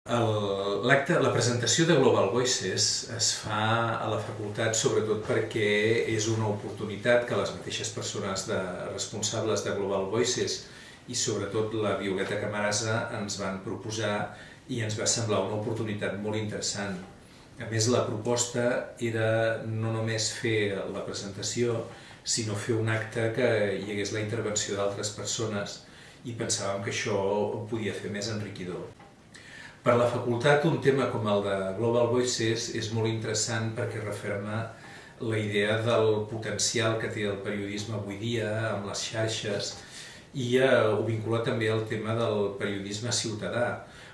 La presentació de Global Voices es fa a la facultat sobretot perquè és una oportunitat que les mateixes persones responsables de Global Voices i sobretot la Violeta Camarasa ens van proposar i ens va semblar una oportunitat molt interessant. A més, la proposta era no només fer la presentació, sinó fer un acte que hi hagués la intervenció d'altres persones i pensàvem que això ho podia fer més enriquidor. Per la facultat, un tema com el de Global Voices és molt interessant perquè referma la idea del potencial que té el periodisme avui dia amb les xarxes i ho vincula també al tema del periodisme ciutadà,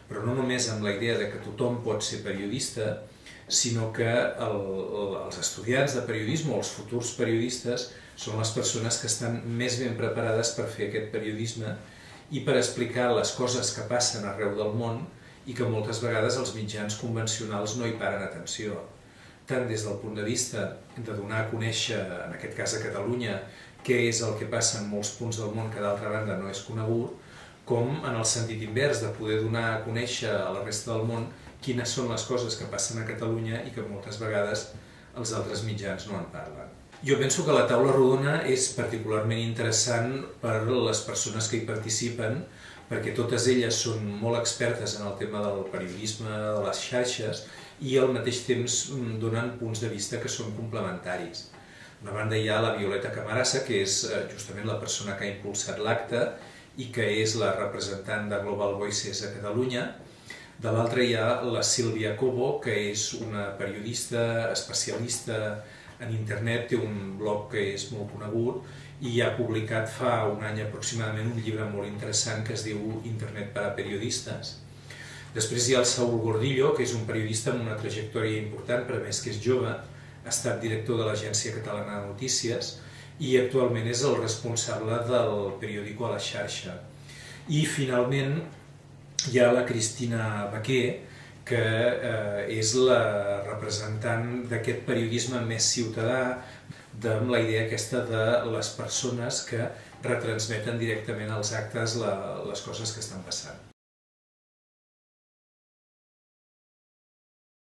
però no només amb la idea de que tothom pot ser periodista, sinó que els estudiants de periodisme o els futurs periodistes són les persones que estan més ben preparades per fer aquest periodisme i per explicar les coses que passen arreu del món i que moltes vegades els mitjans convencionals no hi paren atenció, tant des del punt de vista de donar a conèixer, en aquest cas a Catalunya, què és el que passa en molts punts del món que d'altra banda no és conegut, com en el sentit invers de poder donar a conèixer a la resta del món quines són les coses que passen a Catalunya i que moltes vegades els altres mitjans no en parlen. Jo penso que la taula rodona és particularment interessant per les persones que hi participen, perquè totes elles són molt expertes en el tema del periodisme, de les xarxes, i al mateix temps donen punts de vista que són complementaris. D'una banda hi ha la Violeta Camarasa, que és justament la persona que ha impulsat l'acte i que és la representant de Global Voices a Catalunya. De l'altra hi ha la Sílvia Cobo, que és una periodista especialista en internet, té un blog que és molt conegut i ha publicat fa un any aproximadament un llibre molt interessant que es diu Internet per a periodistes. Després hi ha el Saúl Gordillo, que és un periodista amb una trajectòria important, però a més que és jove, ha estat director de l'Agència Catalana de Notícies i actualment és el responsable del periòdico A la Xarxa. I finalment hi ha la Cristina Baquer, que és la representant d'aquest periodisme més ciutadà, amb la idea aquesta de les persones que retransmeten directament als actes les coses que estan passant.